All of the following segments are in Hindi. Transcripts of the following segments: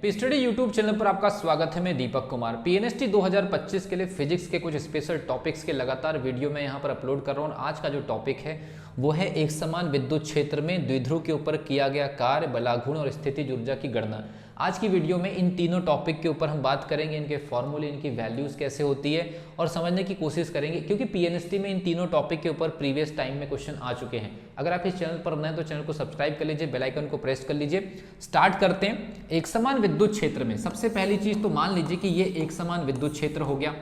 पीस्टडी यूट्यूब चैनल पर आपका स्वागत है। मैं दीपक कुमार पीएनएसटी 2025 के लिए फिजिक्स के कुछ स्पेशल टॉपिक्स के लगातार वीडियो में यहाँ पर अपलोड कर रहा हूँ। आज का जो टॉपिक है वो है एक समान विद्युत क्षेत्र में द्विध्रुव के ऊपर किया गया कार्य, बलाघूर्ण और स्थितिज ऊर्जा की गणना। आज की वीडियो में इन तीनों टॉपिक के ऊपर हम बात करेंगे, इनके फॉर्मूले, इनकी वैल्यूज कैसे होती है और समझने की कोशिश करेंगे, क्योंकि पीएनएसटी में इन तीनों टॉपिक के ऊपर प्रीवियस टाइम में क्वेश्चन आ चुके हैं। अगर आप इस चैनल पर नए हैं तो चैनल को सब्सक्राइब कर लीजिए, बेल आइकन को प्रेस कर लीजिए। स्टार्ट करते हैं। एक समान विद्युत क्षेत्र में सबसे पहली चीज तो मान लीजिए कि ये एक समान विद्युत क्षेत्र हो गया।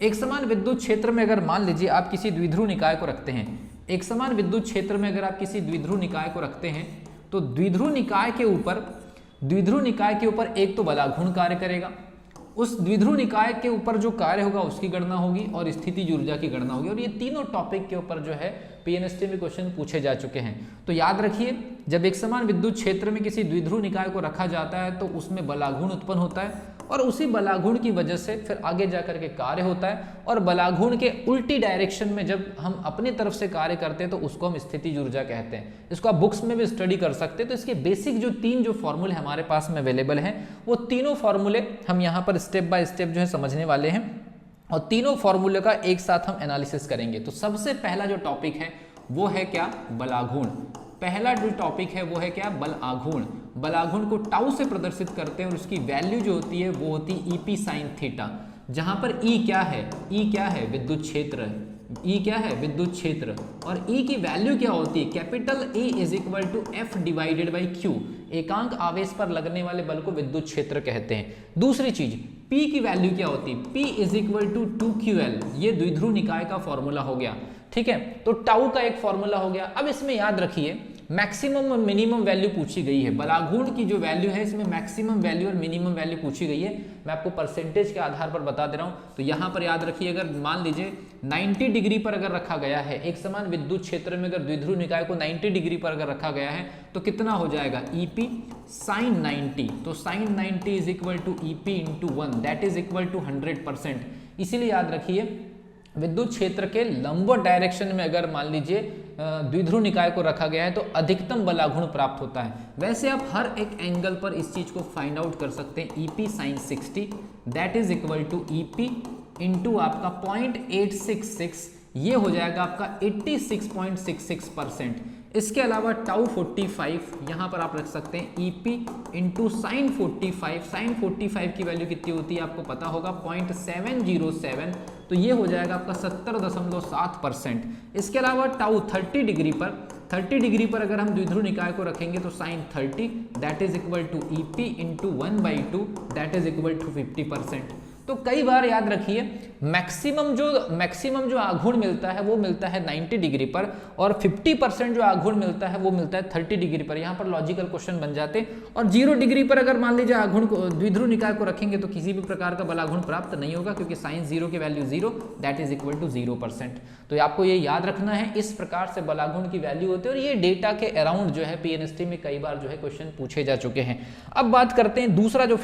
एक समान विद्युत क्षेत्र में अगर मान लीजिए आप किसी द्विध्रुव निकाय को रखते हैं, एक समान विद्युत क्षेत्र में अगर आप किसी द्विध्रुव निकाय को रखते हैं तो द्विध्रुव निकाय के ऊपर एक तो बलाघूर्ण कार्य करेगा, उस द्विध्रुव निकाय के ऊपर जो कार्य होगा उसकी गणना होगी और स्थितिज ऊर्जा की गणना होगी। और ये तीनों टॉपिक के ऊपर जो है पीएनएसटी में क्वेश्चन पूछे जा चुके हैं। तो याद रखिए, जब एक समान विद्युत क्षेत्र में किसी द्विध्रुव निकाय को रखा जाता है तो उसमें बलाघूर्ण उत्पन्न होता है और उसी बलाघूर्ण की वजह से फिर आगे जाकर के कार्य होता है। और बलाघूर्ण के उल्टी डायरेक्शन में जब हम अपनी तरफ से कार्य करते हैं तो उसको हम स्थितिज ऊर्जा कहते हैं। इसको आप बुक्स में भी स्टडी कर सकते हैं। तो इसके बेसिक जो तीन फॉर्मूले हमारे पास में अवेलेबल हैं, वो तीनों फॉर्मूले हम यहाँ पर स्टेप बाय स्टेप जो है समझने वाले हैं और तीनों फॉर्मूले का एक साथ हम एनालिसिस करेंगे। तो सबसे पहला जो टॉपिक है वो है क्या? बलाघूर्ण। पहला जो टॉपिक है वो है क्या? बलाघूर्ण। बलाघूर्ण को टाउ से प्रदर्शित करते हैं और उसकी वैल्यू जो होती है वो होती है ईपी साइन थीटा, जहां पर ई क्या है? ई क्या है? विद्युत क्षेत्र। ई क्या है? विद्युत क्षेत्र। और ई की वैल्यू क्या होती है? Capital E is equal to F divided by Q. एकांक आवेश पर लगने वाले बल को विद्युत क्षेत्र कहते हैं। दूसरी चीज, P की वैल्यू क्या होती है? P is equal to 2QL। ये द्विध्रुव निकाय का फॉर्मूला हो गया, ठीक है। तो टाउ का एक फॉर्मूला हो गया। अब इसमें याद रखिए, मैक्सिमम और मिनिमम वैल्यू पूछी गई है। बलाघूर्ण की जो वैल्यू है इसमें मैक्सिमम वैल्यू और मिनिमम वैल्यू पूछी गई है। मैं आपको परसेंटेज के आधार पर बता दे रहा हूं। तो यहां पर याद रखिए, अगर मान लीजिए 90 डिग्री पर अगर रखा गया है, एक समान विद्युत क्षेत्र में अगर द्विध्रुव निकाय को 90 डिग्री पर अगर रखा गया है तो कितना हो जाएगा? EP sine 90। तो sine 90 is equal to EP into 1, that is equal to 100%। इसीलिए याद रखिए, विद्युत क्षेत्र के लंबवत डायरेक्शन में अगर मान लीजिए द्विध्रुव निकाय को रखा गया है तो अधिकतम बलाघूर्ण प्राप्त होता है। वैसे आप हर एक एंगल पर इस चीज को फाइंड आउट कर सकते हैं। EP sine 60 that is equal to EP into आपका 0.866, ये हो जाएगा आपका 86.66%। इसके अलावा टाउ 45 यहाँ पर आप रख सकते हैं ईपी इंटू साइन 45। साइन 45 की वैल्यू कितनी होती है आपको पता होगा? 0.707। तो ये हो जाएगा आपका 70.7%। इसके अलावा टाउ 30 डिग्री पर अगर हम द्विध्रुव निकाय को रखेंगे तो sine 30 that is equal to EP into 1/2 that is equal to 50%। तो कई बार याद रखिए, मैक्सिमम जो आघूर्ण मिलता है वो मिलता है 90 डिग्री पर और 50% जो आघूर्ण मिलता है वो मिलता है 30 डिग्री पर। यहाँ पर लॉजिकल क्वेश्चन बन जाते हैं। और 0 डिग्री पर अगर मान लीजिए आघूर्ण को द्विध्रुव निकाय को रखेंगे तो किसी भी प्रकार का बलाघूर्ण प्राप्त नहीं होगा, क्योंकि साइन 0 की value 0 that is equal to 0%। तो आपको ये याद रखना है, इस प्रकार से बलाघूर्ण की वैल्यू होती है। और ये डेटा के अराउंड जो है पीएनएसटी में कई बार जो है क्वेश्चन पूछे जा चुके हैं। अब बात करते हैं दूसरा जो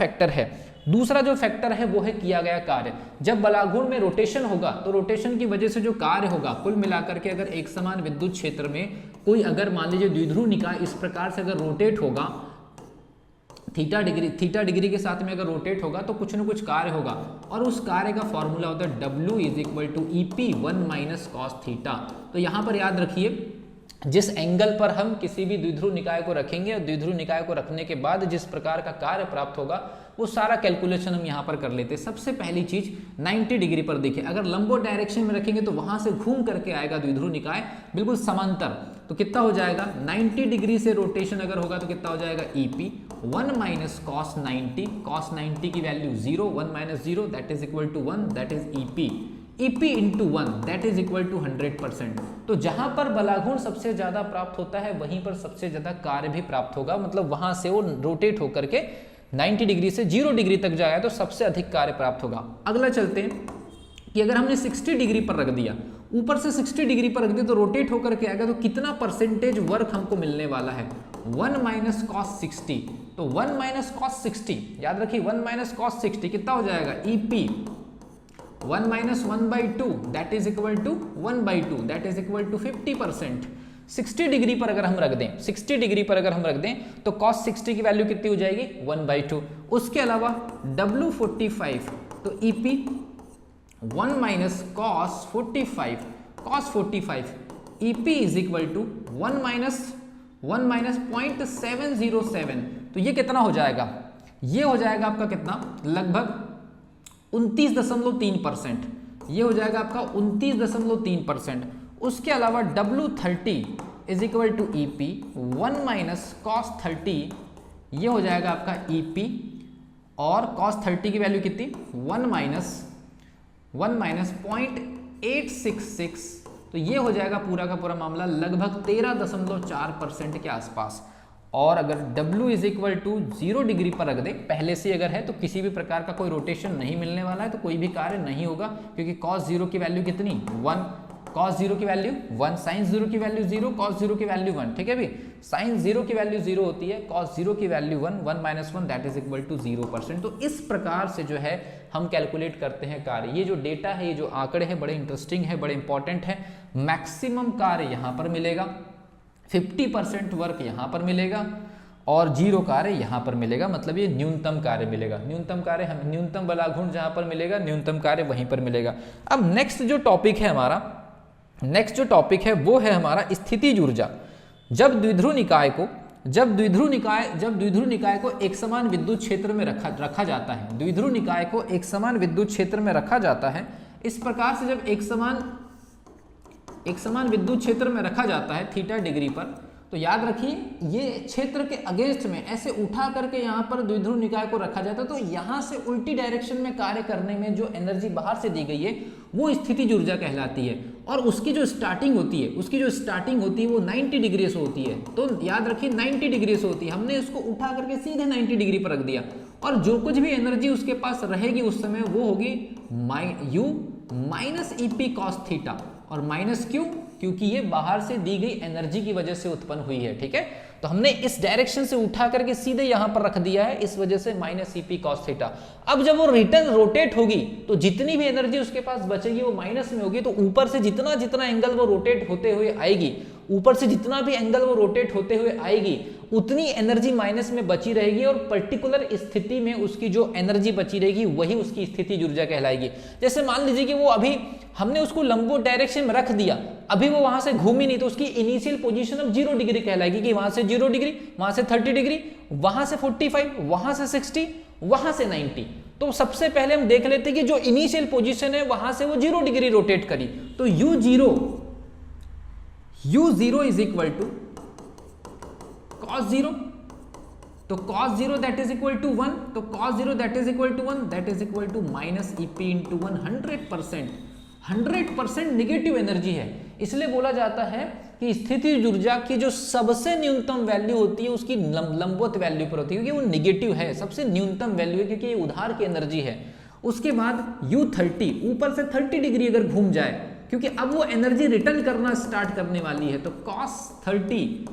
फैक्टर है वो है किया गया कार्य। जब बलाघूर्ण में रोटेशन होगा तो रोटेशन की वजह से जो कार्य होगा, कुल मिलाकर के अगर एक समान विद्युत क्षेत्र में कोई अगर मान लीजिए द्विध्रुव निकाय इस प्रकार से अगर रोटेट होगा, थीटा डिग्री के साथ में अगर रोटेट होगा तो कुछ न कुछ कार्य होगा और उस कार्य का फॉर्मूला होता है W is equal to EP 1 minus cos theta. तो यहाँ पर याद रखिए, जिस एंगल पर हम किसी भी द्विध्रुव निकाय को रखेंगे और द्विध्रुव निकाय को रखने के बाद जिस प्रकार का कार्य प्राप्त होगा वो सारा कैलकुलेशन हम यहाँ पर कर लेते हैं। सबसे पहली चीज 90 डिग्री पर देखिए, अगर लंबवत डायरेक्शन में रखेंगे तो वहां से घूम करके आएगा द्विध्रुव निकाय बिल्कुल समांतर। तो कितना हो जाएगा? 90 डिग्री से रोटेशन अगर होगा तो कितना हो जाएगा? EP 1 minus cos 90। कॉस 90 की value 0, 1 minus 0 that is equal to 1 that is EP. EP into 1 that is equal to 100%। तो जहां पर बलाघूर्ण सबसे ज्यादा प्राप्त होता है वहीं पर सबसे ज्यादा कार्य भी प्राप्त होगा। मतलब वहां से वो रोटेट होकर के 90 डिग्री से 0 डिग्री तक जाएगा तो सबसे अधिक कार्य प्राप्त होगा। अगला चलते हैं कि अगर हमने 60 डिग्री पर रख दिया, ऊपर से 60 डिग्री पर रख दिया तो रोटेट होकर के आएगा, तो कितना परसेंटेज वर्क हमको मिलने वाला है? 1 माइनस कॉस 60। तो 1 माइनस कॉस 60, याद रखिए 1 माइनस कॉस 60 कितना हो जाएगा? EP 1 minus 1/2 that is equal to 1/2 that is equal to 50%। 60 degree पर अगर हम रख दें, 60 डिग्री पर अगर हम रख दें तो cos 60 की वैल्यू कितनी हो जाएगी 1/2। उसके अलावा W45 तो EP 1 minus cos 45 EP is equal to 1 minus 0.707। तो ये कितना हो जाएगा, ये हो जाएगा आपका कितना, लगभग 29.3%। ये हो जाएगा आपका 29.3%। उसके अलावा W30 is equal to EP 1 minus cos 30, ये हो जाएगा आपका EP और cos 30 की वैल्यू कितनी 1 माइनस 0.866। तो ये हो जाएगा पूरा का पूरा मामला लगभग 13.4% के आसपास। और अगर W is equal to 0 degree पर रख दे पहले से अगर है तो किसी भी प्रकार का कोई रोटेशन नहीं मिलने वाला है, तो कोई भी कार्य नहीं होगा, क्योंकि cos 0 की वैल्यू कितनी 1, cos 0 की वैल्यू 1, sin 0 की वैल्यू 0, cos 0 की वैल्यू 1। ठीक है भी, sin 0 की वैल्यू 0 होती है, cos 0 की value 1, 1 minus 1 that is equal to 0%। तो इस प्रकार से जो है हम कैलकुलेट करते हैं कार्य। ये जो डेटा है, ये जो आंकड़े हैं बड़े इंटरेस्टिंग है, बड़े इंपॉर्टेंट है। मैक्सिमम कार्य यहाँ पर मिलेगा, 50% वर्क यहाँ पर मिलेगा और 0 कार्य यहाँ पर मिलेगा, मतलब ये न्यूनतम कार्य मिलेगा। न्यूनतम कार्य हम न्यूनतम बलाघूर्ण जहाँ पर मिलेगा, न्यूनतम कार्य वहीं पर मिलेगा। अब नेक्स्ट जो टॉपिक है हमारा, नेक्स्ट जो टॉपिक है वो है हमारा स्थितिज ऊर्जा। जब द्विध्रुव निकाय को एक समान विद्युत क्षेत्र में रखा जाता है, द्विध्रुव निकाय को एक समान विद्युत क्षेत्र में रखा जाता है। इस प्रकार से जब एक समान विद्युत क्षेत्र में रखा जाता है थीटा डिग्री पर, तो याद रखिए ये क्षेत्र के अगेंस्ट में ऐसे उठा करके यहाँ पर द्विध्रुव निकाय को रखा जाता है, तो यहाँ से उल्टी डायरेक्शन में कार्य करने में जो एनर्जी बाहर से दी गई है वो स्थितिज ऊर्जा कहलाती है। और उसकी जो स्टार्टिंग होती है वो 90 डिग्री से होती है। तो याद रखिए 90 डिग्री से होती है, हमने इसको उठा करके सीधे 90 डिग्री पर रख दिया, और जो कुछ भी एनर्जी उसके पास रहेगी उस समय वो होगी U minus EP cos theta. और माइनस क्यों, क्योंकि ये बाहर से दी गई एनर्जी की वजह से उत्पन्न हुई है। ठीक है, तो हमने इस डायरेक्शन से उठा करके सीधे यहां पर रख दिया है, इस वजह से माइनस EP cos थीटा। अब जब वो रिटर्न रोटेट होगी तो जितनी भी एनर्जी उसके पास बचेगी वो माइनस में होगी, तो ऊपर से जितना एंगल वो रोटेट होते हुए आएगी, ऊपर से जितना भी एंगल वो रोटेट होते हुए आएगी उतनी एनर्जी माइनस में बची रहेगी, और पर्टिकुलर स्थिति में उसकी जो एनर्जी बची रहेगी वही उसकी स्थितिज ऊर्जा कहलाएगी। जैसे मान लीजिए कि वो अभी हमने उसको लंबवत डायरेक्शन में रख दिया, अभी वो वहां से घूमी नहीं, तो उसकी इनिशियल पोजीशन अब 0 डिग्री कहलाएगी, कि वहां से 0 डिग्री, वहां से 30 डिग्री, वहां से 45, वहां से 60, वहां से 90। तो सबसे पहले हम देख लेते हैं कि जो इनिशियल पोजीशन है वहां से वो 0 डिग्री रोटेट करी, तो U0 is equal to cos 0, तो cos 0 that is equal to 1, तो cos 0 that is equal to 1 that is equal to minus EP into 100% negative energy है। इसलिए बोला जाता है कि स्थितिज ऊर्जा की जो सबसे न्यूनतम वैल्यू होती है उसकी लंबवत वैल्यू पर होती है, क्योंकि वो निगेटिव है, सबसे न्यूनतम वैल्यू है, क्योंकि ये उधार की एनर्जी है। उसके बाद U30 ऊपर से 30 डिग्री अगर घूम जाए, क्योंकि अब वो एनर्जी रिटर्न करना स्टार्ट करने वाली है, तो cos 30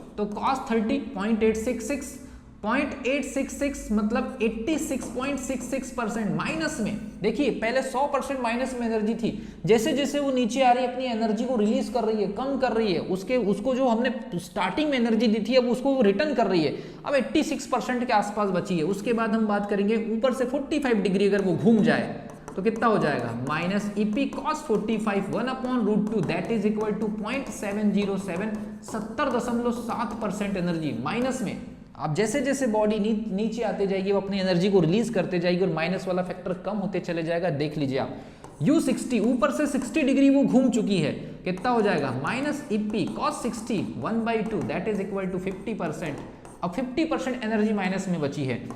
0.866 मतलब 86.66% माइनस में। देखिए पहले 100% माइनस में एनर्जी थी, जैसे जैसे वो नीचे आ रही है अपनी एनर्जी को रिलीज कर रही है, कम कर रही है, उसको जो हमने स्टार्टिंग में एनर्जी दी थी अब उसको वो रिटर्न कर रही है, अब 86% के आसपास बची है। उसके बाद हम बात करेंगे ऊपर से 45 डिग्री अगर वो घूम जाए तो कितना हो जाएगा, minus EP cos 45 1/√2 that is equal to 0.707, 70.7% energy minus में। अब जैसे जैसे बॉडी नीचे आते जाएगी वो अपनी एनर्जी को रिलीज करते जाएगी और माइनस वाला फैक्टर कम होते चले जाएगा। देख लीजिए आप, U60 ऊपर से 60 डिग्री वो घूम चुकी है, कितना हो जाएगा, minus EP cos 60 1/2 that is equal to 50%। अब 50% एनर्जी माइनस में बची है,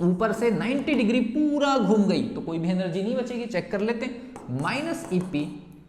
ऊपर से 90 डिग्री पूरा घूम गई तो कोई भी एनर्जी नहीं बचेगी, चेक कर लेते हैं। Minus EP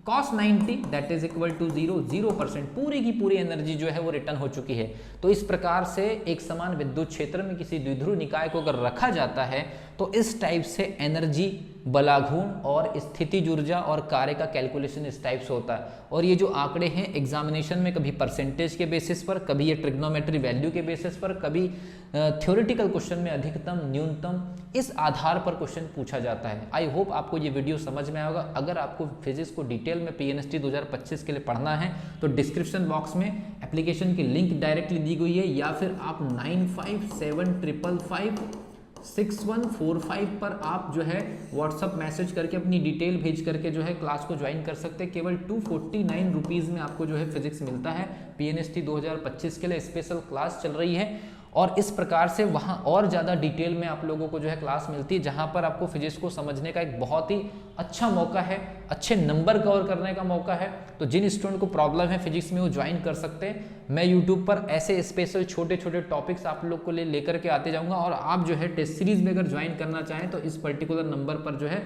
cos 90 that is equal to 0%, पूरी की पूरी एनर्जी जो है वो रिटर्न हो चुकी है। तो इस प्रकार से एक समान विद्युत क्षेत्र में किसी द्विध्रुव निकाय को अगर रखा जाता है तो इस टाइप से एनर्जी बलाघूर्ण और स्थितिज ऊर्जा और कार्य का कैलकुलेशन इस टाइप से होता है। और ये जो आंकड़े हैं एग्जामिनेशन में कभी परसेंटेज के बेसिस पर, कभी ये ट्रिग्नोमेट्री वैल्यू के बेसिस पर, कभी थ्योरेटिकल क्वेश्चन में अधिकतम न्यूनतम, इस आधार पर क्वेश्चन पूछा जाता है। आई होप आपको ये वीडियो समझ में आएगा। अगर आपको फिजिक्स को डिटेल में PNST 2025 के लिए पढ़ना है तो डिस्क्रिप्शन बॉक्स में एप्लीकेशन की लिंक डायरेक्टली दी गई है, या फिर आप 9575556145 पर आप जो है व्हाट्सअप मैसेज करके अपनी डिटेल भेज करके जो है क्लास को ज्वाइन कर सकते हैं। केवल 249 रुपीज़ में आपको जो है फिजिक्स मिलता है। PNST 2025 के लिए स्पेशल क्लास चल रही है और इस प्रकार से वहाँ और ज़्यादा डिटेल में आप लोगों को जो है क्लास मिलती है, जहाँ पर आपको फिजिक्स को समझने का एक बहुत ही अच्छा मौका है, अच्छे नंबर कवर करने का मौका है। तो जिन स्टूडेंट को प्रॉब्लम है फिजिक्स में वो ज्वाइन कर सकते हैं। मैं यूट्यूब पर ऐसे स्पेशल छोटे छोटे टॉपिक्स आप लोग को लेकर के आते जाऊँगा, और आप जो है टेस्ट सीरीज में अगर ज्वाइन करना चाहें तो इस पर्टिकुलर नंबर पर जो है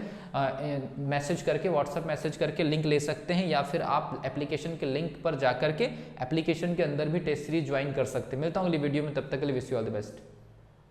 मैसेज करके, व्हाट्सअप मैसेज करके लिंक ले सकते हैं, या फिर आप एप्लीकेशन के लिंक पर जा करके एप्लीकेशन के अंदर भी टेस्ट सीरीज ज्वाइन कर सकते हैं। मिलता हूँ अगली वीडियो में, तब तक के लिए wish you all the best.